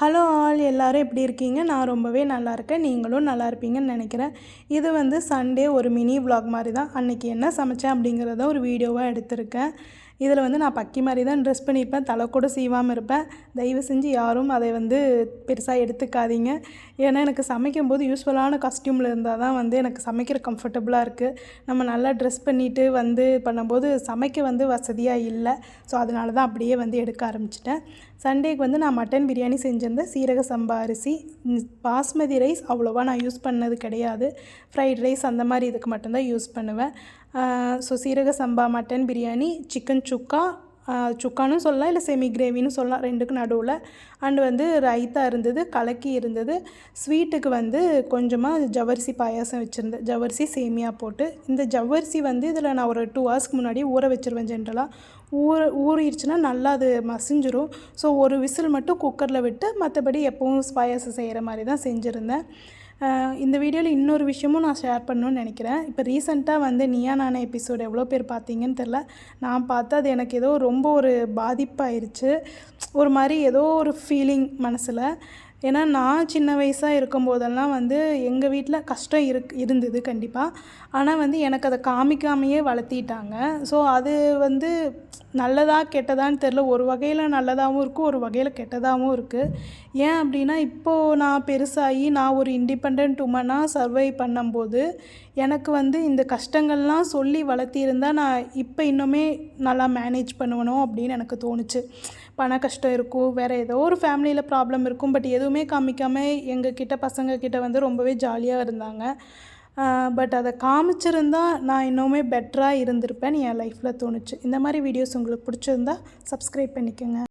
Hello all, எல்லோரும் எப்படி இருக்கீங்க? நான் ரொம்பவே நல்லா இருக்கேன். நீங்களும் நல்லா இருப்பீங்கன்னு நினைக்கிறேன். இது வந்து சண்டே ஒரு மினி விலாக் மாதிரி தான். அன்றைக்கி என்ன சமைச்சேன் அப்படிங்கிறத ஒரு வீடியோவாக எடுத்திருக்கேன். இதில் வந்து நான் பக்கி மாதிரி தான் ட்ரெஸ் பண்ணியிருப்பேன், தலை கூட சீவாமல் இருப்பேன். தயவு செஞ்சு யாரும் அதை வந்து பெருசாக எடுத்துக்காதீங்க. ஏன்னா எனக்கு சமைக்கும்போது யூஸ்வலான காஸ்ட்யூமில் இருந்தால் தான் வந்து எனக்கு சமைக்கிற கம்ஃபர்டபுளாக இருக்குது. நம்ம நல்லா ட்ரெஸ் பண்ணிவிட்டு வந்து பண்ணும்போது சமைக்க வந்து வசதியாக இல்லை. ஸோ அதனால தான் அப்படியே வந்து எடுக்க ஆரம்பிச்சிட்டேன். சண்டேக்கு வந்து நான் மட்டன் பிரியாணி செஞ்சிருந்தேன். சீரக சம்பா அரிசி, பாஸ்மதி ரைஸ் அவ்வளோவா நான் யூஸ் பண்ணது கிடையாது. ஃப்ரைட் ரைஸ் அந்த மாதிரி இதுக்கு மட்டும்தான் யூஸ் பண்ணுவேன். ஸோ சீரக சம்பா மட்டன் பிரியாணி, சிக்கன் சுக்கா, சுக்கான்னு சொல்லலாம், இல்லை செமி கிரேவின்னு சொல்லலாம், ரெண்டுக்கு நடுவில். அண்டு வந்து ரைத்தா இருந்தது, கலக்கி இருந்தது. ஸ்வீட்டுக்கு வந்து கொஞ்சமாக ஜவ்வரிசி பாயாசம் வச்சுருந்தேன், ஜவ்வரிசி சேமியா போட்டு. இந்த ஜவ்வரிசி வந்து இதில் நான் ஒரு 2 ஹவர்ஸ்க்கு முன்னாடி ஊற வச்சுருவேன். ஜென்ரலாக ஊறிடுச்சுன்னா நல்லா அது மசிஞ்சிரும். ஸோ ஒரு விசில் மட்டும் குக்கரில் விட்டு, மற்றபடி எப்போவும் பாயாசம் செய்கிற மாதிரி தான் செஞ்சுருந்தேன். இந்த வீடியோவில் இன்னொரு விஷயமும் நான் ஷேர் பண்ணணும்னு நினைக்கிறேன். இப்போ ரீசெண்டாக வந்து நீயா நானா எபிசோடு எவ்வளோ பேர் பார்த்தீங்கன்னு தெரில. நான் பார்த்து அது எனக்கு ஏதோ ரொம்ப ஒரு பாதிப்பாயிருச்சு. ஒரு மாதிரி ஏதோ ஒரு ஃபீலிங் மனசில். ஏன்னா நான் சின்ன வயசாக இருக்கும்போதெல்லாம் வந்து எங்கள் வீட்டில் கஷ்டம் இருந்தது கண்டிப்பாக. ஆனால் வந்து எனக்கு அதை காமிக்காமையே வளர்த்திட்டாங்க. ஸோ அது வந்து நல்லதா கெட்டதான்னு தெரில. ஒரு வகையில் நல்லதாகவும் இருக்குது, ஒரு வகையில் கெட்டதாகவும் இருக்குது. ஏன் அப்படின்னா, இப்போது நான் பெருசாகி நான் ஒரு இண்டிபெண்ட் உமனாக சர்வை பண்ணும்போது எனக்கு வந்து இந்த கஷ்டங்கள்லாம் சொல்லி வளர்த்திருந்தா நான் இப்போ இன்னுமே நல்லா மேனேஜ் பண்ணுவனோ அப்படின்னு எனக்கு தோணுச்சு. பண கஷ்டம் இருக்கும், வேறு ஏதோ ஒரு ஃபேமிலியில் ப்ராப்ளம் இருக்கும், பட் எதுவுமே காமிக்காமல் எங்ககிட்ட பசங்கக்கிட்ட வந்து ரொம்பவே ஜாலியாக இருந்தாங்க. பட் அதை காமிச்சிருந்தா நான் இன்னுமே பெட்டராக இருந்திருப்பேன்னு என் லைஃப்பில் தோணுச்சு. இந்த மாதிரி வீடியோஸ் உங்களுக்கு பிடிச்சிருந்தா சப்ஸ்கிரைப் பண்ணிக்கோங்க.